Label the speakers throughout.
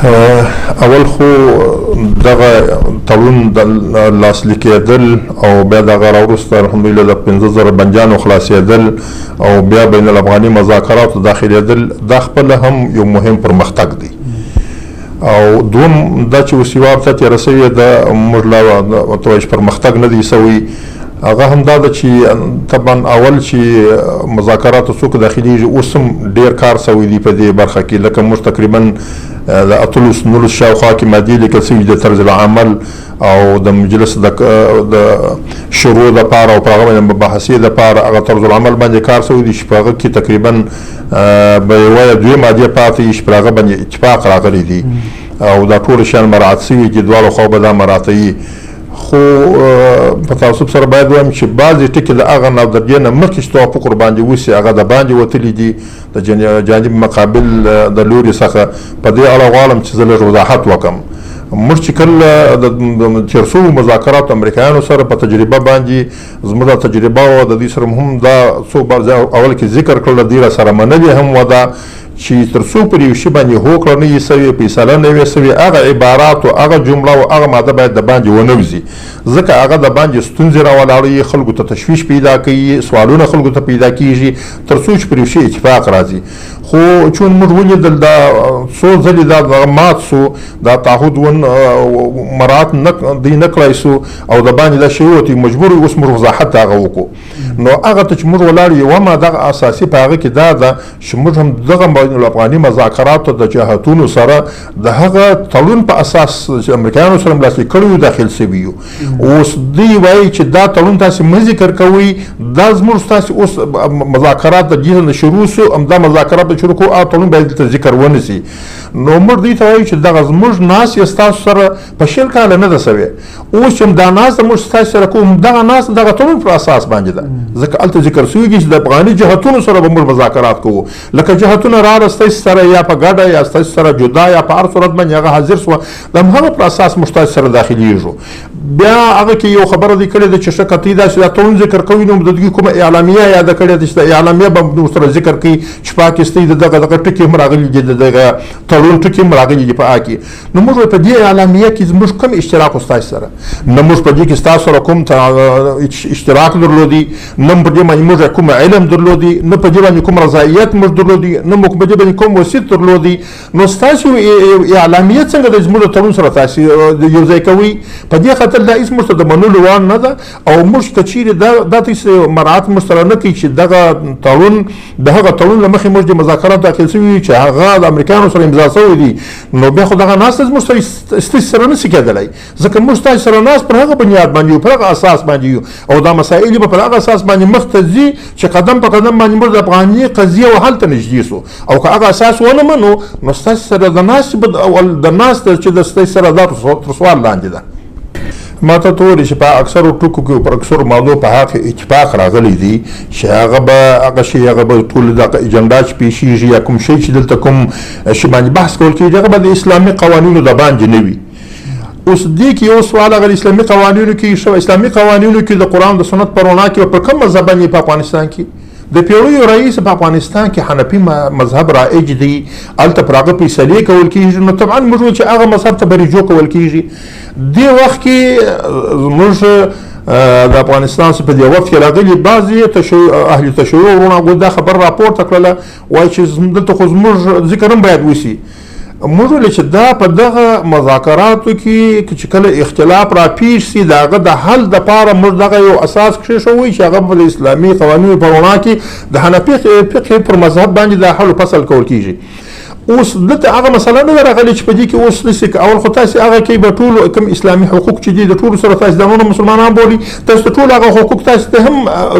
Speaker 1: اول خو دغه تړون د لاسلیک کېدل او بیا دغه راوروسته الحمدلله د 15,000 بندیانو خلاصېدل او بیا بین الافغاني مذاکراتو داخلېدل دا خپل هم یو مهم پرمختګ دی. او دوم دا چې اوس یوه هفته تېره سوې ده موږ لا ورته وایي چې پرمختګ نه دی سوی، هغه هم دا ده چې طبعا اول چې مذاکراتو څوک داخلېږي اوس هم ډېر کار سوی دی په دې برخه کې، لکه موږ تقریبا د 19 شاوخوا کې مادې لیکل سوي د طرز العمل او د مجلس د شروع دپاره او په هغه باندې مباحثې دپاره هغه طرز العمل باندې کار سوی دی چې په هغه کې تقریبا به یوه یا دوې مادې پاتې وي چې پر هغه باندې اتفاق راغلی دی او دا ټول شیان مراعات سوي چې دواړو خوا به دا مراعاتوي. خو په تعصب سره باید ووایم چې بعضې ټکي د هغه نودرجې نه مخکې چې توافق ورباندې وسي هغه د باندې وتلي دي د جانب مقابل د لوري څخه. په دې اړه غواړم چې زه لږ وضاحت وکړم. موږ چې کله د تېر سوو مذاکراتو امریکایانو سره په تجربه باندې زموږ تجربه وه، د دوی سره هم دا څو اول کې ذکر کړل، د دوی سره منلې هم وه دا چې تر څو پر یو شي باندې هوکړه نه وي سوې، فیصله نه وي سوې، هغه عبارات او هغه جمله او هغه ماده باید د باندې ونه وځي، ځکه هغه د باندې ستونزې راولاړوي، خلکو ته تشویش پیدا کوي، سوالونه خلکو ته پیدا کېږي تر څو چې پر یو شي اتفاق راځي. خو چون موږ ولیدل دا څو ځلې دا مات سو، دا تعهد مراعات دی نه کړی سو او د باندې دا شی وتی مجبور اوس موږ وضاحت هغه وکړو. نو هغه ته چې موږ ولاړ یوه ماده اساسي په هغه کې دا ده چې موږ هم دغه بین الافغاني مذاکراتو د جهتونو سره د هغه تړون په اساس چې امریکایانو سره لاسلیک کړي داخل سوي یو. اوس دوی وایي چې دا تړون تاسې مه ذکر کوئ، دا زموږ ستاسې اوس مذاکرات د دې نه شروع سو، همدا مذاکرات د شروع کوو او تړون باید دلته ذکر ونه سي. نو موږ دوی ته وایو چې دغه زموږ ناستې ستاسو سره په 20 کاله نه ده سوې، اوس چې دا ناسته موږ ستاسو سره کوو دغه ناسته دغه تړون پر اساس باندې ده، ځکه هلته ذکر سوي چې د افغاني جهتونو سره به موږ مذاکرات کوو، لکه جهتونه راغله ستاسو سره یا په ګډه یا ستاسو سره جدا یا په هر صورت باندې هغه حاضر سوه، د همغه پر اساس موږ ستاسو سره داخلېږو. بیا هغه کې یو خبره دی کړې ده چې ښه کتې داسې دا تړون ذکر کوي نو د دوی کومه اعلامیه یاده کړې ده چې د اعلامیه به ورسره ذکر کوي چې پاکستان د دغه ټکي هم راغلي دي، د دغه تړون ټکي هم راغلي دي په هغه کې. نو موږ په دې اعلامیه کې زموږ کوم اشتراک ستاسو سره نه، موږ په دې کې ستاسو سره کوم اشتراک درلودي، نه په دې باندې موږ کوم علم درلودي، نه په دې باندې کوم رضایت موږ درلودي، نه موږ په دې باندې کوم وسیط درلودي. نو ستاسو اعلامیه څنګه د زموږ تړون سره تاسو یو ځای کوي؟ په دې خاطر دا هیڅ موږ ته د منلو وړ نه ده او موږ که چیرې دا هیڅ مراعات موږ سره نه کوي چې دغه تړون د هغه تړون له مخې موږ د مذاکرات داخل سوي چې هغه د امریکایانو سره امضا سوي دي، نو بیا خو دغه ناسته زموږ ستاسو سره نه شي کېدلی، ځکه موږ ستاسو سره ناست پر هغه بنیاد باندې یو، پر هغه اساس باندې یو او دا مسایل به پر هغه اساس باندې مخ ته ځي چې قدم په قدم باندې موږ د افغاني قضیې او حل ته نږدې سو. او که هغه اساس ونه منو نو ستاسو سره د ناستې اول د ناسته چې د ستاسو سره دا تر سوال لاندې ده. ما ته ته وویل چې په اکثرو ټکو کې پر اکثرو موضوع په هغه اتفاق راغلی دی چې هغه به هغه شی هغه به ټول دغه اجنډا چې پیښیږي یا کوم شی چې دلته کوم شی باندې بحث کول کېږي هغه به د اسلامي قوانینو د باندې نه وي. اوس دې کې یو سوال هغه اسلامي قوانینو کې شو، اسلامي قوانینو کې د قرآن د سنت په رڼا کې پر کوم مذهب باندې په افغانستان کې د پیړیو رئیس په افغانستان کې حنفي مذهب رائج دی، هلته پر هغه فیصلې کول کېږي. نو طبعا موږ وایو چې هغه مذهب ته به رجوع کول کېږي. دې وخت کې زموږ د افغانستان څخه په دې وخت کې راغلي بعضې اهل تشیع وروڼه دا خبر راپورته کړله، وایي چې دلته خو زموږ ذکر هم باید وشي. موږ ویل چې دا په دغه مذاکراتو کې چې کله اختلاف را پیښ سي د هغه د حل دپاره موږ دغه یو اساس کېښوی چې هغه په اسلامي قوانینو په رڼا کې د حنفي فقه پر مذهب باندې د حل فصل کول کېږي. اوس دلته هغه مسله نه ده راغلې چې په دې کې اوس داسې اول خو تاسې هغه کې به ټول کوم اسلامي حقوق چې دي د ټولو سره تاسې ځانونه مسلمانان بولي، تاسو ته ټول هغه حقوق تاسو ته هم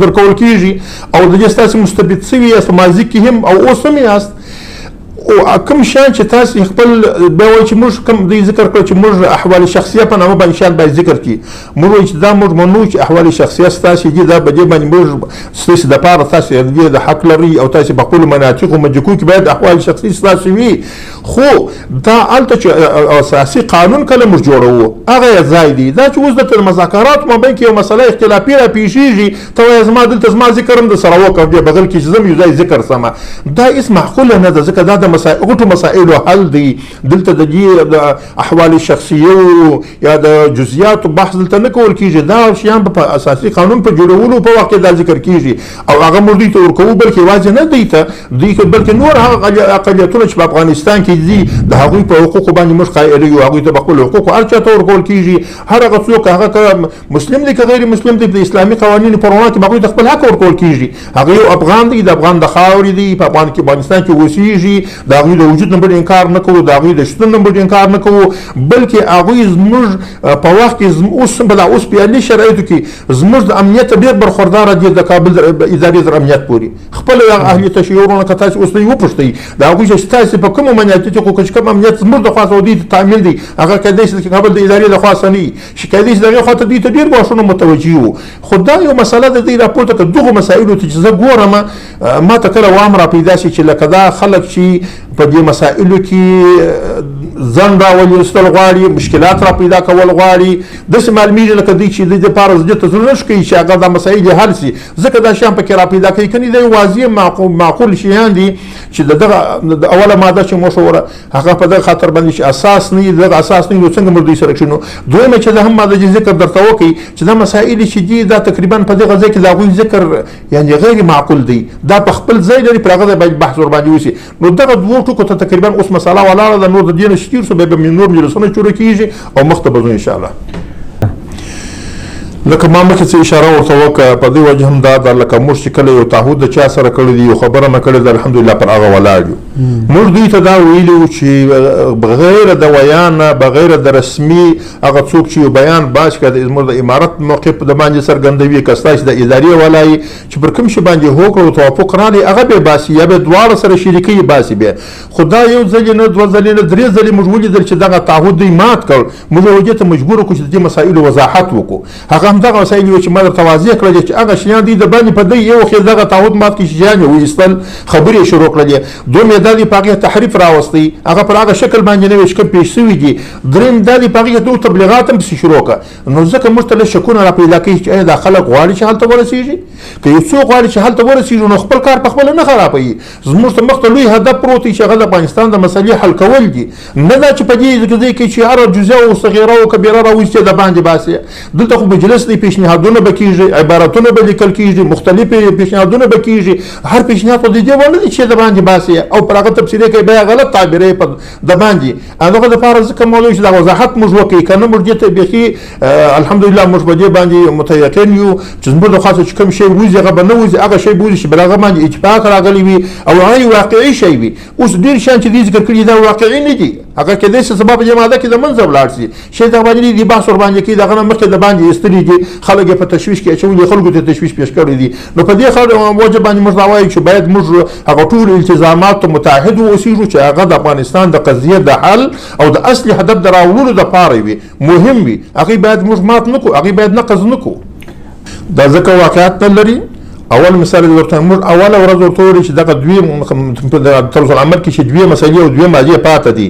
Speaker 1: درکول کېږي او د دې ستاسې مستبد سوي یاست په ماضي کې هم او اوس هم یاست. او کوم شیان چې تاسو خپل بیا وایي چې موږ کوم دوی ذکر کړو چې موږ احوال شخصیه په نامه باندې شیان باید ذکر کړي، موږ وایو چې دا موږ منو چې احوال شخصیه ستاسو دي، دا په دې باندې موږ ستاسو دپاره تاسو د حق لري او تاسو په خپلو مناطقو مجلکو کې باید احوال شخصي ستاسو وي. خو دا هلته چې اساسي قانون کله موږ جوړوو هغه یې ځای دی. دا چې اوس دلته د مذاکراتو مابین کې یو مسله اختلافي را پیښیږي ته وایې زما دلته زما ذکر هم د سره وکړه بیا بغل کې چې زه م یو ځای ذکر سمه، دا هېڅ معقوله نه ده، ځکه دا د غټو مسایلو حل دی دلته د احوال شخصیو یا د جزئیاتو بحث دلته نه کول کیږي دا شیان په اساسي قانون په جوړولو په وخت کې دا ذکر کیږي او هغه موږ دوی ته ورکوو بلکې یوازې نه دوی ته بلکې نور هغه اقلیتونه چې په افغانستان کې دي د هغوی په حقوقو باندې موږ قایل یو هغوی ته به خپل حقوق هر چا ته ورکول کیږي هر هغه څوک هغه که مسلم دی که غیر مسلم دی د اسلامي قوانینو په رڼا کې به هغوی ته خپل حق ورکول کیږي هغه یو افغان دی د افغان د خاورې دی په افغانستان کې اوسیږي د هغوی د وجود نه بل انکار نه کوو د هغوی د شتون نه بل انکار نه کوو بلکې هغوی زموږ په وخت کې اوس په عالي شرایطو کې زموږ د امنیت ډېر برخورداره دي د کابل ادارې تر امنیت پورې خپل اهلي تشیعونه که تاسو اوس وپوښتئ د هغوی چې ستاسې په کومو امنیتي حقوقو چې کوم امنیت زموږ د خوا څخه دوی ته تامین دی هغه کیدای شي د کابل د ادارې له خوا څخه نه وي چې کیدای شي د هغې خوا ته دوی ته ډېر ګواښونه متوجه وو خو دا یو مسله ده دوی راپورته که دغو مسایلو ته چې زه ګورم ما ته کله وام را پیدا شي چې لکه دا خلک چې په دې مسایلو کې ځان راولوستل غواړي مشکلات را پیدا کول غواړي داسې معلومیږي لکه دوی چې د دې لپاره زړه ته زړه نه ښکوي چې هغه دا مسایل یې حل شي ځکه دا شیان پکې را پیدا کوي کنې دا یو واضح معقول شیان دي چې د دغه اوله ماده چې مشوره هغه په دغه خاطر باندې چې اساس نه دغه اساس نه څنګه موږ دوی سره کښینو دویمه چې د هم ماده ذکر درته وکړي چې دا مسایل چې دي دا تقریبا په دغه ځای کې د هغوی ذکر یعنې غیر معقول دی دا په خپل ځای لري پر هغه باید بحث ورباندې وشي نو دغه دوو ټکو ته تقریبا اوس مسله ولاړه ده نور د دې نه چې تېر شو بیا به نور مجلسونه جوړه کېږي او مخ ته به ځو انشاءالله لکه ما مخکې څه اشاره ورته وکړه په دې وجه هم دا ده لکه موږ چې کله یو تعهد د چا سره کړی دی یو خبره مې کړې ده الحمدلله پر هغه ولاړ یو موږ دوی ته دا ویلي وو چې بغیر د ویانه بغیر د رسمي هغه څوک چې یو بیان باز کړه زموږ د امارت موقف د باندې څرګندوي که ستاسې د ادارې ولا چې پر کوم شي باندې هوکړه او توافق راغلی هغه به باسي یا به دواړه سره شریکي باسي بیا خو دا یو ځل نه دوه ځلې نه درې ځلې موږ ولیدل چې دغه تعهد دوی مات کړ موږ یو دې ته مجبور کړو چې د دې مسایلو وضاحت وکړو هغه همدغه مسایل وو چې ما درته واضح کړل چې هغه شیان دي د باندې په دې یو خې دغه تعهد مات کړي چې شیان یې وایستل خبرې شروع کړلې دوم یې دا دي په هغې تحریف راوستی هغه پر هغه شکل باندې نوې شکل پېښ شوي دي درېیم دا دي په هغې کې تبلیغات هم پسې شروع کړه نو ځکه موږ ته لږ شکونه را پیدا کوي چې ایا دا خلک غواړي چې هلته ورسېږي که یو څوک غواړي چې هلته ورسېږي نو خپل کار په خپله نه خرابوي زموږ ته مخ ته لوی هدف پروت دی چې هغه د افغانستان د مسلې حل کول دي نه دا چې په دې ځای کې چې هره جزیه او صغیره او کبیره راویستې د باندې باسي دلته خو مجلس دی پیشنهادونه به کېږي عبارتونه به لیکل کېږي مختلفې پیشنهادونه به کېږي هر پیشنهاد خو د دې وړ نه دی چې د باندې باسي او پر هغه تفصیلي کوي بیا غلط تعبیرې په د باندې هغه دپاره ځکه موضوع چې دا وضاحت موږ وکړي که نه موږ دې ته بیخي الحمدلله موږ په دې باندې متیقن یو چې زموږ د خوا څخه چې کوم شی وځي هغه به نه وځي هغه شی به وځي چې بل هغه باندې اتفاق راغلی وي او هغه واقعي شی وي اوس ډېر شیان چې دي ذکر کړي دا واقعي نه دي هغه کېدای شي سبا په دې ماده کې د منځه ولاړ شي شی دغه باندې دي بحث ورباندې کوي دغه نه مخکې د باندې ایستلي دي خلک یې په تشویش کې اچولي خلکو ته تشویش پیش کړی دي نو په دې وجه باندې موږ دا وایو چې باید موږ هغه ټول التزامات ته متعهد واوسېږو چې هغه د افغانستان د قضیې د حل او د اصلي هدف د راوړلو دپاره وي مهم وي هغې باید موږ مات نه کړو هغې باید نقض نه کړو دا ځکه واقعیت نه لري اول مثال ورته موږ اوله ورځ ورته وویل چې دغه دوی طرز العمل کې چې دوی مسلې او دوی ماضیې پاته دي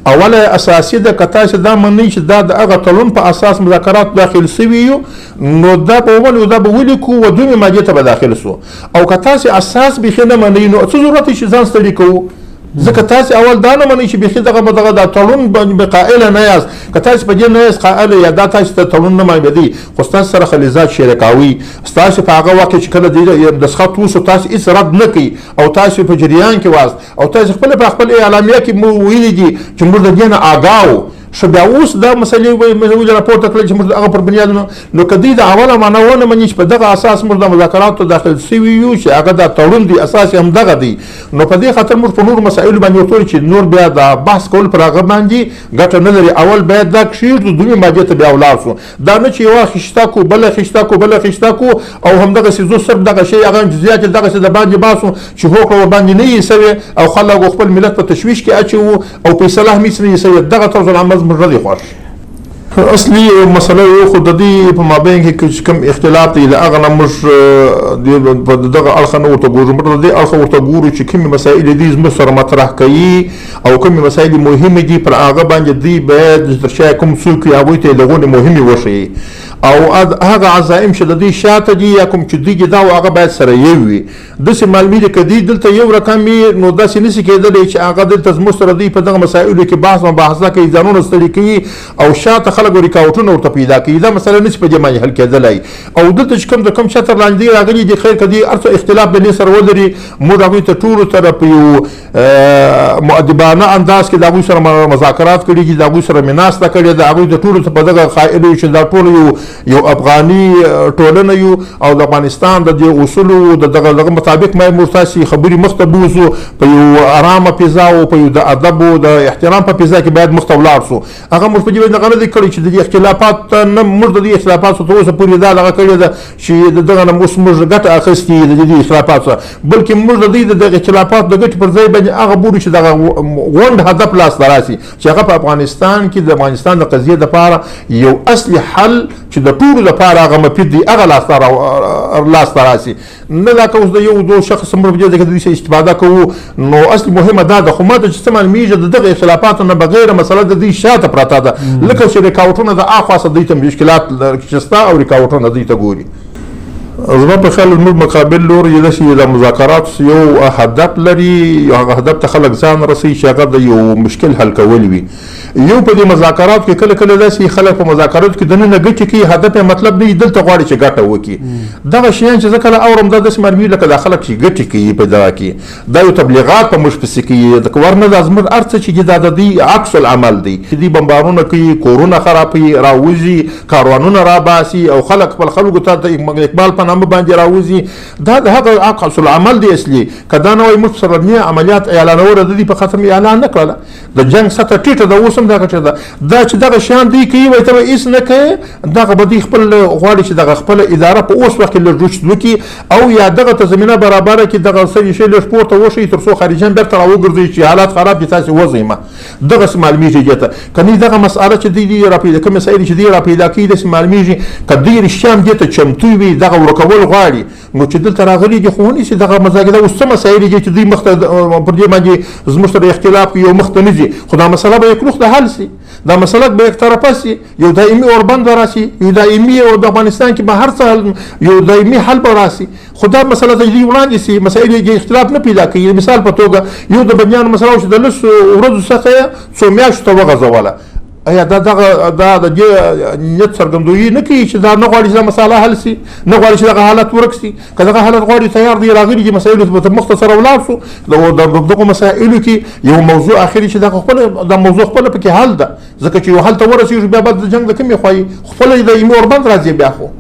Speaker 1: اوله اساسي ده که تاسې دا منئ چې دا د هغه تړون په اساس مذاکرات داخل سوي یو نو دا به وولو دا به ولیکو و دویمې مادې ته به داخل سو او که تاسې اساس بیخي نه منئ نو څه ضرورت دی چې ځان ستړي کوو ځکه تاسې اول دا نه منئ چې بیخي دغه دا تړون به قائله نه یاست که تاسې په دې نه یاست قائله یا دا تاسې ته تړون نه معاملې خو ستاسې سره خلیزات شریکاوي ستاسې په هغه وخت کې چې کله دسخط وشو تاسې هېڅ رد نه کوي او تاسې په جریان کې واست او تاسې خپله په خپل اعلامیه کې مو ویلي دي چې موږ د دې نه آګاه شو بیا اوس دا مسلې راپورته کړل چې موږ هغه پر بنیاد نو که دوی د اوله معنا ونه مني چې په دغه اساس موږ د مذاکراتو داخل سوي یو چې هغه دا تړون دی اساس هم دغه دی نو په دې خاطر موږ په نورو مسایلو باندې ورته چې نور بیا د بحث کول پر هغه باندې ګټه نه لري اول باید دا کښېږدو دویمې مادې ته بیا ولاړ شو دا نه چې یوه خشته کو بله خشته کو بله خشته کو او همدغسې زو صرف دغه شی هغه جزیات یې دغسې د باندې باسو چې هوکړه ورباندې نه یې سوې او خلک خپل ملت په تشویش کې اچوو او فیصله هم هېڅ نه یې سوې دغه طرز العمل زموږ نه دی خوښ اصلي مسله یو خو د دې په مابین کې کوم اختلاف دی د هغه نه موږ په دغه اړخه نه ورته ګورو موږ د دې اړخه ورته ګورو چې کومې مسایل دي زموږ سره مطرح کوي او کومې مسایل مهمې دي پر هغه باندې دوی باید تر شا کوم څوک وي هغوی ته یې لغونې مهمې وښیي او هغه عزائم چې د دې شاته دي یا کوم چې دوی دا هغه باید سره یو وي. داسې معلومي ده که دوی دلته یو رقم وي نو داسې نشي کېدلی چې هغه دلته زموږ سره دوی په دغه مسایلو کې بحث مباحثه کوي، ځانونه ستړي کوي او شاته خلک رکاوټونه ورته پیدا کوي. دا مسله نشي په دې باندې حل کېدلی. او دلته چې کوم د کوم شطر لاندې راغلي دي خیر که دوی هر څه اختلاف د دې سره ولري، موږ هغوی ته ټولو سره په یو مؤدبانه انداز کې د هغوی سره مذاکرات کړي دي، د هغوی سره مې ناسته کړې ده، هغوی د ټولو ته په دغه قایل یو چې دا ټول یو افغاني ټولنه یو او د افغانستان د دې اصولو د دغه مطابق موږ تاسې خبرې مخ ته بوځو په یو ارامه فضا او په یو د ادب او د احترام په فضا کې باید مخ ته ولاړ شو. هغه موږ په دې باندې دغه نه دي کړی چې د دې اختلافات نه موږ د دې اختلافاتو تر اوسه پورې دا دغه کړې ده چې د دغه نه اوس موږ ګټه اخیستې د دې اختلافاتو، بلکې موږ د دې د اختلافاتو د ګټې پر ځای باندې هغه بوري چې دغه غونډ هدف لاس راسي چې هغه په افغانستان کې د افغانستان د قضیې دپاره یو اصلي حل چې د ټولو لپاره هغه مفید دی هغه لاس ته راسي. نه دا که اوس د یو دو شخص موږ په دې کې د دوی څخه استفاده کوو، نو اصلي مهمه دا ده. خو ما ته چې څه معلومیږي د دغه اختلافاتو نه بغیر مسله د دوی شاته پرته ده، لکه چې رکاوټونه د اخوا څخه دوی ته مشکلات شته او رکاوټونه دوی ته ګوري. زما په خیال زموږ مقابل لوري داسې د مذاکراتو یو هدف لري، هغه هدف ته خلک ځان رسوي چې هغه د یو مشکل حل کول وي. یو په دې مذاکراتو کې کله کله داسې خلک په مذاکراتو کې دننه ګټې کوي، هدف یې مطلب نه دلته غواړي چې ګټه وکړي. دغه شیان چې زه کله اورم دا داسې معلومي لکه دا خلک چې ګټې کوي په دغه کې، دا یو تبلیغات په موږ پسې کوي، ورنه دا زموږ هر څه چې دا د دوی عکس العمل دی. دوی بمبارونه کوي، کورونه خرابوي، راوځي، کاروانونه راباسي او خلک خپل خلکو ته د اقبال په نامه باندې راوځي. دا د هغه عکس العمل دی اصلي. که دا نه وای موږ سرنیه عملیات اعلانوله د دې په خاطر مې اعلان نه کړله، د جنګ سطح ټیټه ده، اوس هم دغه ټیټه ده. دا چې دغه شیان دوی کوي وایي ته به هېڅ نه کوې، دغه به دوی خپل غواړي چې دغه خپله اداره په اوس وخت کې لږ رشد وکړي او یا دغه ته زمینه برابره کړي، دغه څه شی لږ پورته وښیي تر څو خارجیان بېرته راوګرځوي چې حالات خراب دي تاسې وځئ مه. دغسې معلومېږي دې ته. که نه دغه مسأله چې دوی راپیدا کوم مسایل چې دوی راپیدا کوي داسې معلومېږي که دوی رښتیا هم دې ته چمتو وي دغه ورکول غواړي، نو چې دلته راغلي دي خو ونیسي دغه مذاکره. اوس څه مسایل دي چې دوی مخ ته پر دې باندې زموږ سره اختلاف کوي او مخ ته نه ځي، خو دا مسله به یک رخ حل سي، دا مسله به یک طرفه سي، یو دایمي اوربند راسي، یو دایمي او د افغانستان کې به هر څه یو دایمي حل به راسي. خو دا مسله د دوی وړاندې سي، مسایل کې اختلاف نه پیدا کوي. مثال په توګه یو د بنیانو مسله چې د لسو ورځو څخه څو میاشتو ته وغځوله، ایا دا د دې نیت څرګندویي نه کوي چې دا نه غواړي چې دا مسله حل سي، نه غواړي چې دغه حالت ورک سي. که دغه حالت غواړي تیار دی راغلي دي مسایلو ته مختصره ولاړ شو، دغه مسایلو کې یو موضوع اخري چې دا موضوع خپله پکې حل ده، ځکه چې یو حل ته ورسېږو بیا بعد د جنګ د کومې خوا خپله د ایمې اوربند راځي بیا خو